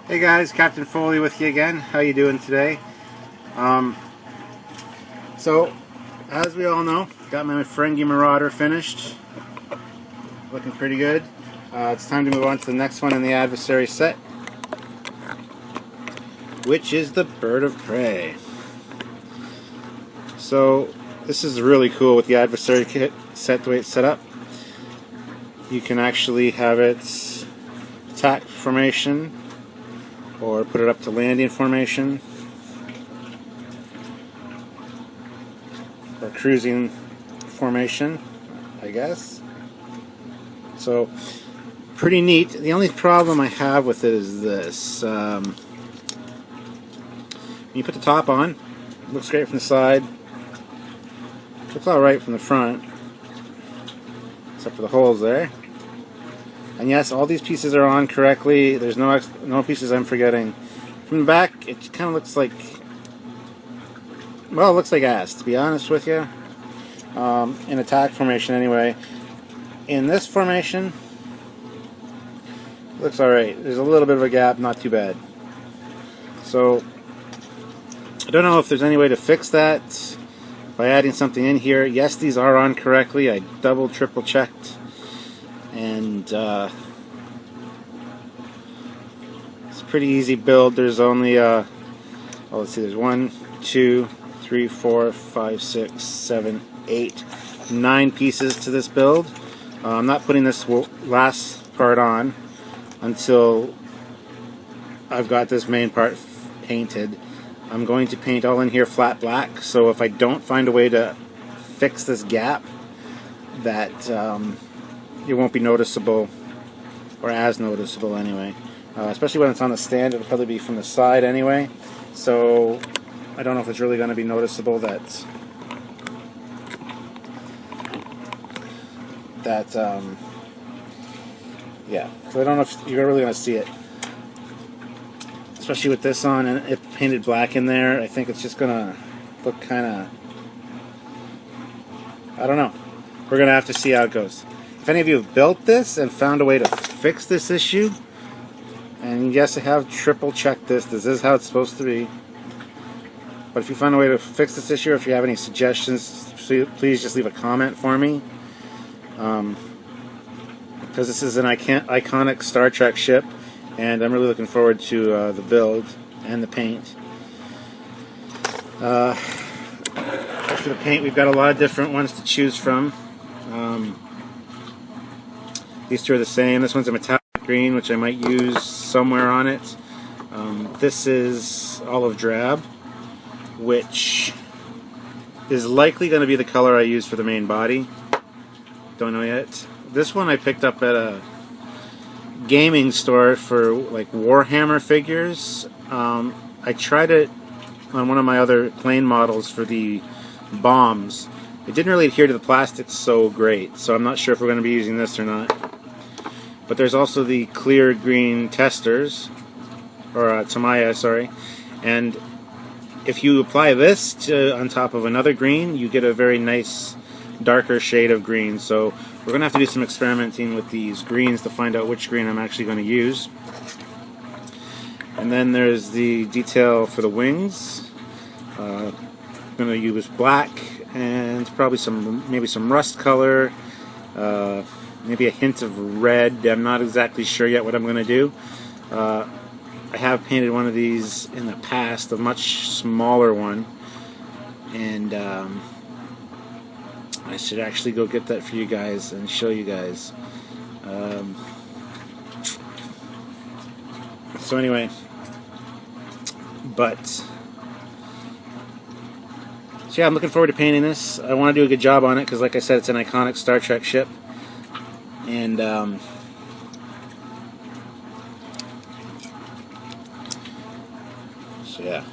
Hey guys, Captain Foley with you again. How you doing today? So, as we all know, got my Ferengi Marauder finished. Looking pretty good. It's time to move on to the next one in the Adversary set, which is the Bird of Prey. So, this is really cool with the Adversary kit set, the way it's set up. You can actually have its attack formation, or put it up to landing formation, or cruising formation, I guess. So, pretty neat. The only problem I have with it is this. When you put the top on, it looks great from the side. It looks alright from the front, except for the holes there. And yes, all these pieces are on correctly. There's no pieces I'm forgetting. From the back, it kind of looks like, well, it looks like ass, to be honest with you. In attack formation, anyway. In this formation, it looks alright. There's a little bit of a gap, not too bad. So, I don't know if there's any way to fix that by adding something in here. Yes, these are on correctly. I double, triple checked. And it's a pretty easy build. There's only let's see, there's 1, 2, 3, 4, 5, 6, 7, 8, 9 pieces to this build. I'm not putting this last part on until I've got this main part painted. I'm going to paint all in here flat black, so if I don't find a way to fix this gap, that it won't be noticeable, or as noticeable anyway. Especially when it's on the stand, it'll probably be from the side anyway. So I don't know if it's really going to be noticeable that yeah. So I don't know if you're really going to see it. Especially with this on and it painted black in there, I think it's just going to look kind of, I don't know. We're going to have to see how it goes. If any of you have built this and found a way to fix this issue, and yes, I have triple checked this is how it's supposed to be, but if you find a way to fix this issue, or if you have any suggestions, please just leave a comment for me, because this is an iconic Star Trek ship, and I'm really looking forward to the build and the paint. For the paint, we've got a lot of different ones to choose from. These two are the same. This one's a metallic green, which I might use somewhere on it. This is olive drab, which is likely going to be the color I use for the main body. Don't know yet. This one I picked up at a gaming store for like Warhammer figures. I tried it on one of my other plane models for the bombs. It didn't really adhere to the plastics so great, so I'm not sure if we're going to be using this or not. But there's also the clear green testers, or Tamaya, sorry. And if you apply this on top of another green, you get a very nice darker shade of green. So we're going to have to do some experimenting with these greens to find out which green I'm actually going to use. And then there's the detail for the wings. I'm going to use black and probably maybe some rust color. Maybe a hint of red. I'm not exactly sure yet what I'm going to do. I have painted one of these in the past, a much smaller one, and I should actually go get that for you guys and show you guys. So anyway, so yeah, I'm looking forward to painting this. I want to do a good job on it because, like I said, it's an iconic Star Trek ship. And so yeah,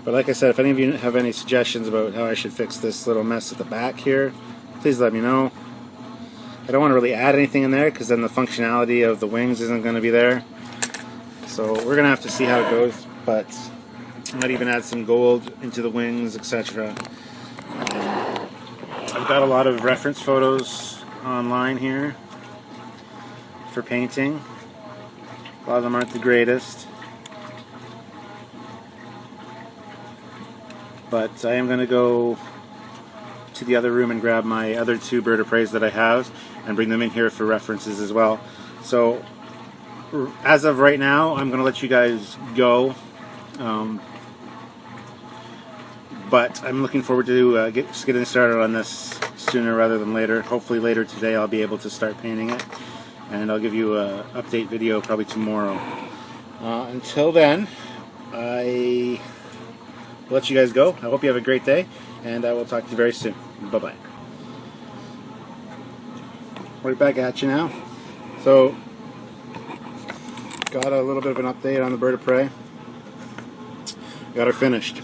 but like I said, if any of you have any suggestions about how I should fix this little mess at the back here, please let me know. I don't want to really add anything in there because then the functionality of the wings isn't going to be there. So we're going to have to see how it goes, but I might even add some gold into the wings, etc. I've got a lot of reference photos online here for painting. A lot of them aren't the greatest. But I am going to go to the other room and grab my other 2 bird of prey that I have and bring them in here for references as well. So as of right now, I'm going to let you guys go. But I'm looking forward to getting started on this sooner rather than later. Hopefully later today I'll be able to start painting it, and I'll give you an update video probably tomorrow. Until then, I will let you guys go. I hope you have a great day, and I will talk to you very soon. Bye-bye. Right back at you now. So, got a little bit of an update on the bird of prey. Got her finished.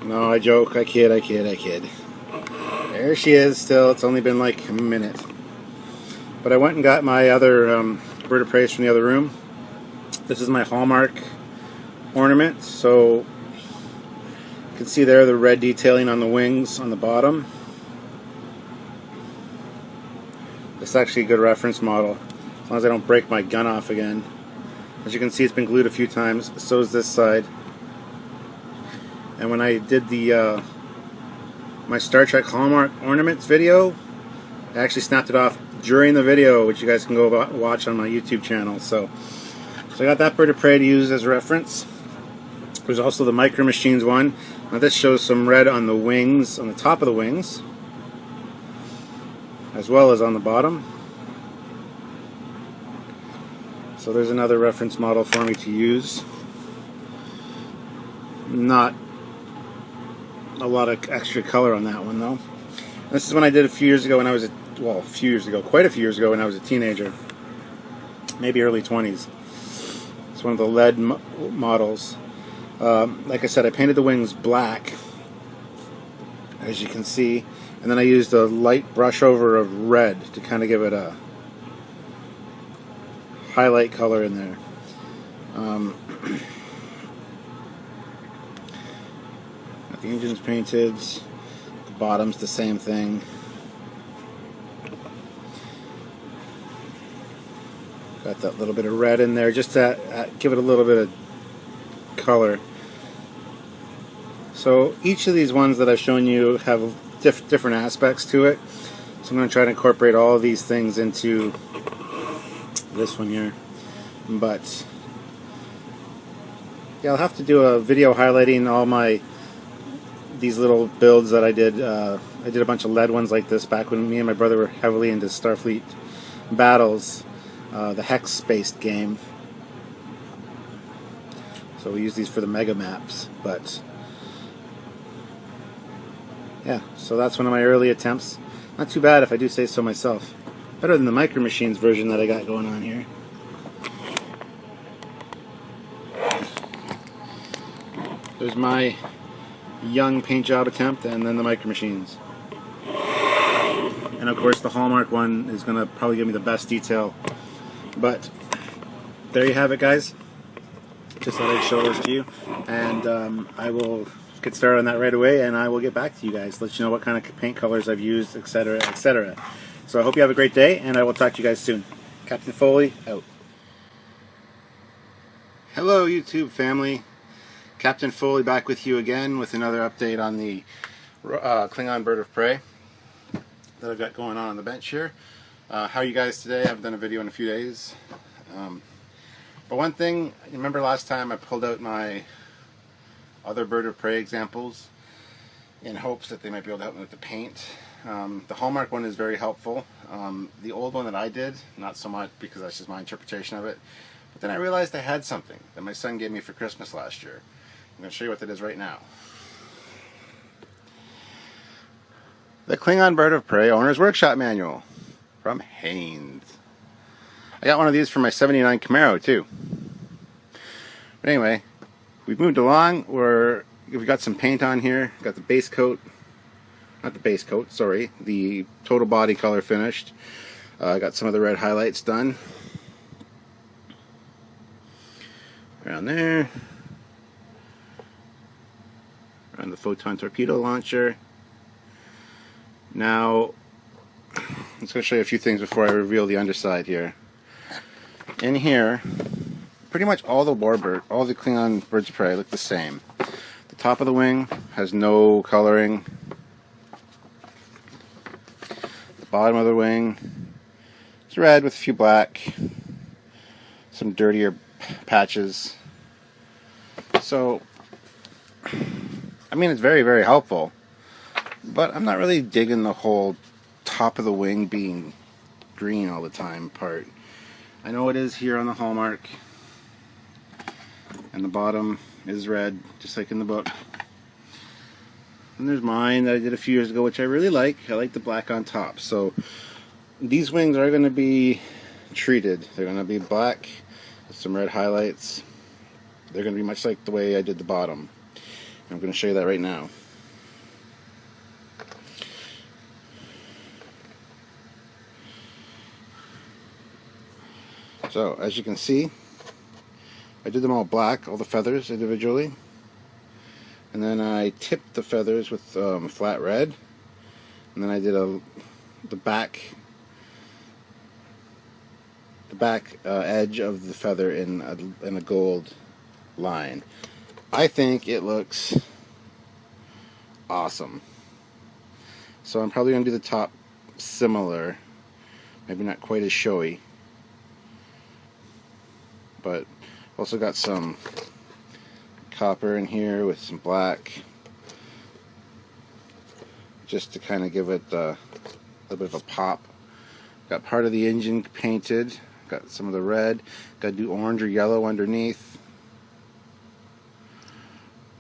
No, I joke, I kid. There she is still. It's only been like a minute. But I went and got my other bird of prey from the other room. This is my Hallmark ornament. So you can see there the red detailing on the wings on the bottom. It's actually a good reference model, as long as I don't break my gun off again. As you can see, it's been glued a few times. So is this side. And when I did the my Star Trek Hallmark ornaments video, I actually snapped it off during the video, which you guys can go watch on my YouTube channel. So I got that bird of prey to use as reference. There's also the Micro Machines one. Now this shows some red on the wings, on the top of the wings, as well as on the bottom. So there's another reference model for me to use. Not a lot of extra color on that one though. This is one I did a few years ago when I was quite a few years ago when I was a teenager, maybe early 20s. It's one of the lead models. Like I said, I painted the wings black, as you can see, and then I used a light brush over of red to kind of give it a highlight color in there. The engine's painted, the bottom's the same thing. Got that little bit of red in there just to give it a little bit of color. So each of these ones that I've shown you have different aspects to it. So I'm going to try to incorporate all of these things into this one here. But yeah, I'll have to do a video highlighting all these little builds that I did. I did a bunch of lead ones like this back when me and my brother were heavily into Starfleet battles, the hex-based game. So we use these for the mega maps. But yeah, so that's one of my early attempts. Not too bad if I do say so myself. Better than the Micro Machines version that I got going on here. There's my young paint job attempt, and then the Micro Machines. And of course the Hallmark one is going to probably give me the best detail. But there you have it, guys. Just thought I'd show this to you. And I will get started on that right away, and I will get back to you guys, let you know what kind of paint colors I've used, etc., etc. So I hope you have a great day, and I will talk to you guys soon. Captain Foley, out. Hello, YouTube family. Captain Foley back with you again with another update on the Klingon bird of prey that I've got going on the bench here. How are you guys today? I haven't done a video in a few days. But one thing, remember last time I pulled out my other bird of prey examples in hopes that they might be able to help me with the paint. The Hallmark one is very helpful. The old one that I did, not so much, because that's just my interpretation of it. But then I realized I had something that my son gave me for Christmas last year. I'm going to show you what that is right now. The Klingon Bird of Prey Owner's Workshop Manual from Haynes. I got one of these for my 79 Camaro too. But anyway, we've moved along. We've got some paint on here. Got the base coat, not the base coat, sorry, the total body color finished. Got some of the red highlights done. Around there. Around the photon torpedo launcher. Now, I'm just going to show you a few things before I reveal the underside here. In here, pretty much all the Klingon birds of prey look the same. The Top of the wing has no coloring. The bottom of the wing is red with a few black, some dirtier patches. So, I mean, it's very, very helpful, but I'm not really digging the whole top of the wing being green all the time part. I know it is here on the Hallmark, and the bottom is red, just like in the book. And there's mine that I did a few years ago, which I really like. I like the black on top. So these wings are going to be treated. They're going to be black with some red highlights. They're going to be much like the way I did the bottom. I'm going to show you that right now. So as you can see, I did them all black, all the feathers individually, and then I tipped the feathers with flat red, and then I did the back edge of the feather in a gold line. I think it looks awesome. So I'm probably going to do the top similar, maybe not quite as showy, but also got some copper in here with some black, just to kind of give it a little bit of a pop. Got part of the engine painted, got some of the red, got to do orange or yellow underneath,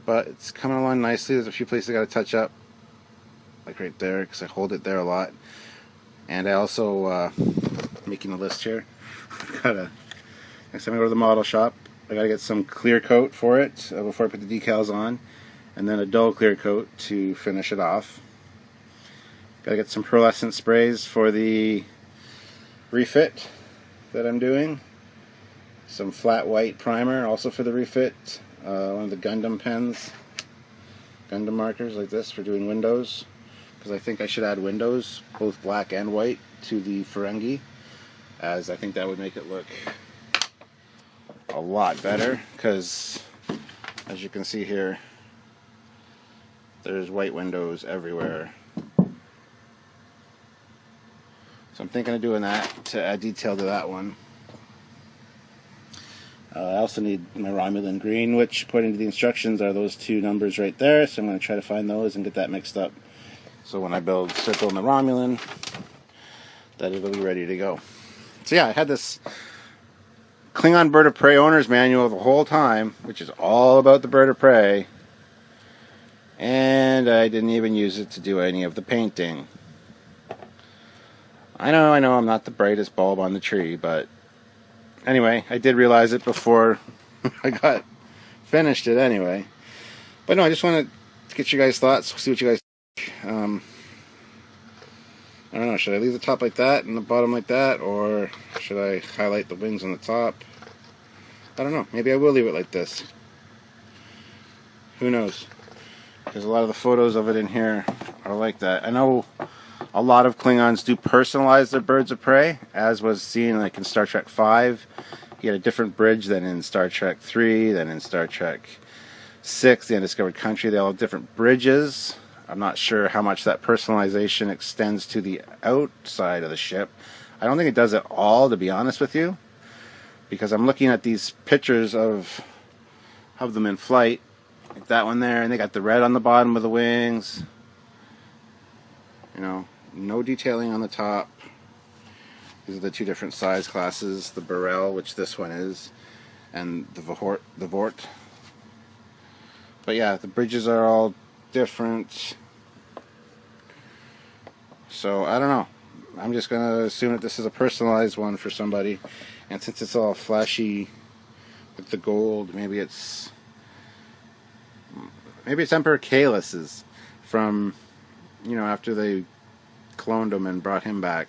but it's coming along nicely. There's a few places I got to touch up, like right there, because I hold it there a lot. And I also, making a list here, next time I go to the model shop, I gotta get some clear coat for it before I put the decals on, and then a dull clear coat to finish it off. Gotta get some pearlescent sprays for the refit that I'm doing. Some flat white primer also for the refit. One of the Gundam pens, Gundam markers like this for doing windows, because I think I should add windows, both black and white, to the Ferengi, as I think that would make it look a lot better, because as you can see here, there's white windows everywhere. So I'm thinking of doing that to add detail to that one. I also need my Romulan green, which according to the instructions are those two numbers right there, so I'm going to try to find those and get that mixed up, so when I start building the Romulan, that it'll be ready to go. So yeah, I had this Klingon Bird of Prey owner's manual the whole time, which is all about the bird of prey, and I didn't even use it to do any of the painting. I know I'm not the brightest bulb on the tree, but anyway, I did realize it before I got finished it anyway. But no, I just wanted to get you guys' thoughts, see what you guys think. I don't know, should I leave the top like that and the bottom like that, or should I highlight the wings on the top? I don't know, maybe I will leave it like this. Who knows? Because a lot of the photos of it in here are like that. I know a lot of Klingons do personalize their birds of prey, as was seen like in Star Trek V. He had a different bridge than in Star Trek 3, than in Star Trek 6, The Undiscovered Country. They all have different bridges. I'm not sure how much that personalization extends to the outside of the ship. I don't think it does at all, to be honest with you, because I'm looking at these pictures of them in flight, like that one there, and they got the red on the bottom of the wings. You know, no detailing on the top. These are the two different size classes, the Burrell, which this one is, and the Vort. But yeah, the bridges are all different. So I don't know. I'm just going to assume that this is a personalized one for somebody. And since it's all flashy with the gold, maybe it's Emperor Kaelus's from, you know, after they cloned him and brought him back.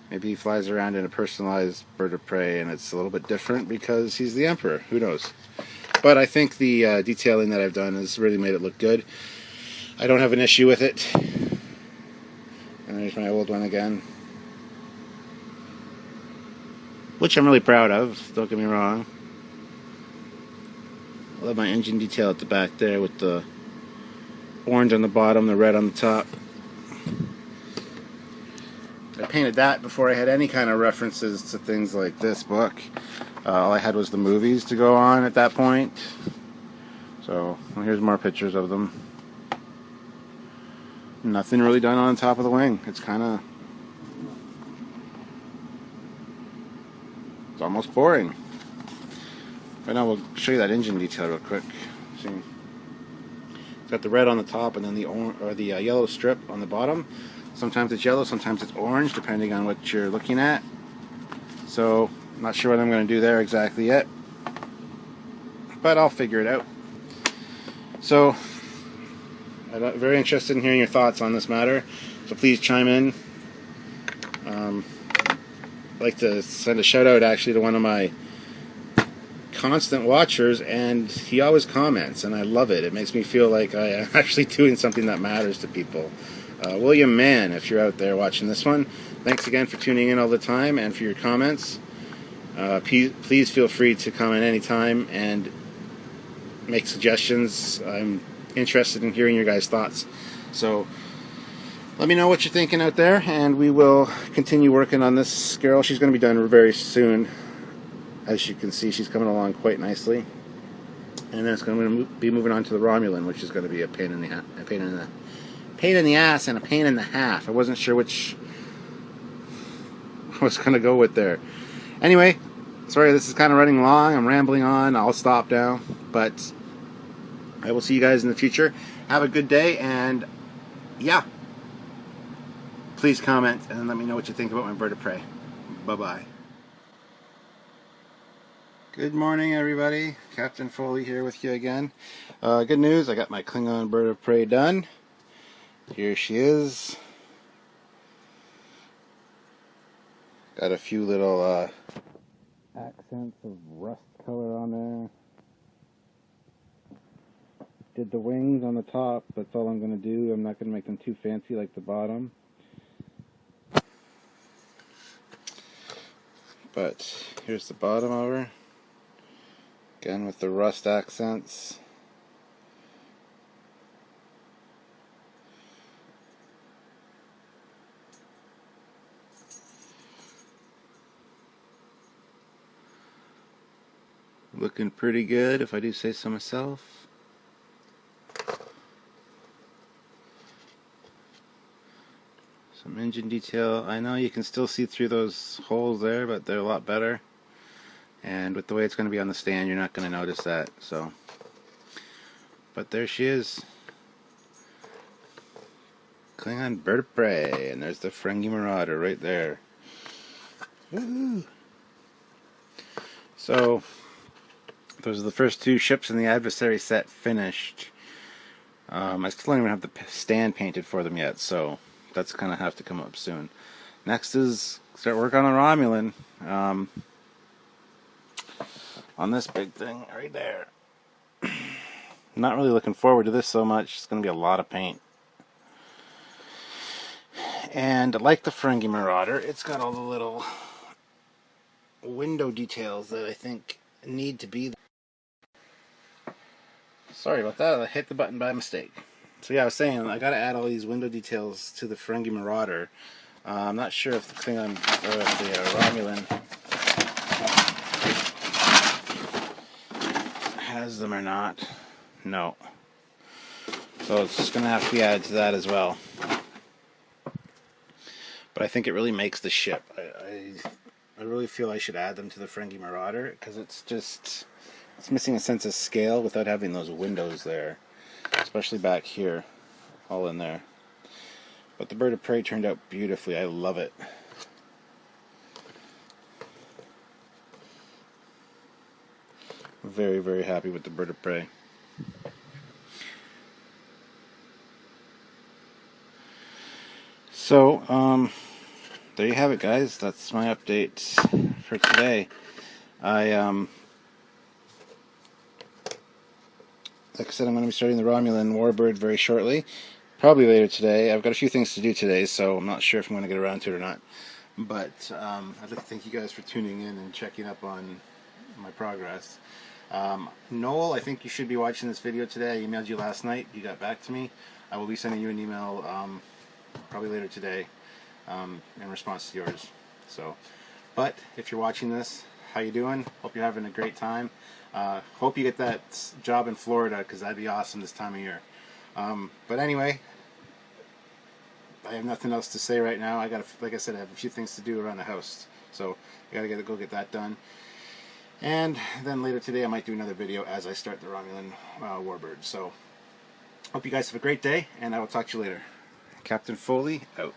Maybe he flies around in a personalized bird of prey and it's a little bit different because he's the Emperor. Who knows? But I think the detailing that I've done has really made it look good. I don't have an issue with it. And there's my old one again, which I'm really proud of, don't get me wrong. I love my engine detail at the back there with the orange on the bottom, the red on the top. I painted that before I had any kind of references to things like this book. All I had was the movies to go on at that point. So well, here's more pictures of them. Nothing really done on top of the wing. It's almost boring. Right now we'll show you that engine detail real quick. See, it's got the red on the top and then the yellow strip on the bottom. Sometimes it's yellow, sometimes it's orange, depending on what you're looking at. So I'm not sure what I'm going to do there exactly yet, but I'll figure it out. So I'm very interested in hearing your thoughts on this matter, so please chime in. I'd like to send a shout out actually to one of my constant watchers, and he always comments, and I love it. It makes me feel like I am actually doing something that matters to people. William Mann, if you're out there watching this one, thanks again for tuning in all the time and for your comments. Please feel free to comment anytime and make suggestions. I'm interested in hearing your guys' thoughts. So let me know what you're thinking out there, and we will continue working on this girl. She's going to be done very soon. As you can see, she's coming along quite nicely. And then it's going to be moving on to the Romulan, which is going to be a pain in the ass and a pain in the half. I wasn't sure which I was going to go with there. Anyway, sorry this is kind of running long. I'm rambling on. I'll stop now. But I will see you guys in the future. Have a good day, and yeah, please comment and let me know what you think about my bird of prey. Bye-bye. Good morning, everybody. Captain Foley here with you again. Good news, I got my Klingon bird of prey done. Here she is. Got a few little accents of rust color on there. Did the wings on the top, that's all I'm going to do. I'm not going to make them too fancy like the bottom. But here's the bottom of her. Again with the rust accents. Looking pretty good, if I do say so myself. Some engine detail. I know you can still see through those holes there, but they're a lot better. And with the way it's going to be on the stand, you're not going to notice that. So, but there she is. Klingon bird of prey. And there's the Ferengi Marauder right there. Woohoo! So, those are the first two ships in the Adversary set finished. I still don't even have the stand painted for them yet, so that's going to have to come up soon. Next is start work on the Romulan. On this big thing right there. Not really looking forward to this so much. It's going to be a lot of paint. And like the Ferengi Marauder, it's got all the little window details that I think need to be there. Sorry about that, I hit the button by mistake. So yeah, I was saying, I gotta add all these window details to the Ferengi Marauder. I'm not sure if the Klingon, or if the Romulan has them or not. No. So it's just gonna have to be added to that as well. But I think it really makes the ship. I really feel I should add them to the Ferengi Marauder, because it's missing a sense of scale without having those windows there, especially back here, all in there. But the bird of prey turned out beautifully. I love it. Very, very happy with the bird of prey. So, there you have it, guys. That's my update for today. Like I said, I'm going to be starting the Romulan Warbird very shortly. Probably later today. I've got a few things to do today, so I'm not sure if I'm going to get around to it or not. But I'd like to thank you guys for tuning in and checking up on my progress. Noel, I think you should be watching this video today. I emailed you last night. You got back to me. I will be sending you an email probably later today in response to yours. So, but if you're watching this, how you doing? Hope you're having a great time. Hope you get that job in Florida, because that'd be awesome this time of year. But anyway, I have nothing else to say right now. Like I said, I have a few things to do around the house, so I gotta go get that done. And then later today, I might do another video as I start the Romulan Warbird. So, hope you guys have a great day, and I will talk to you later. Captain Foley, out.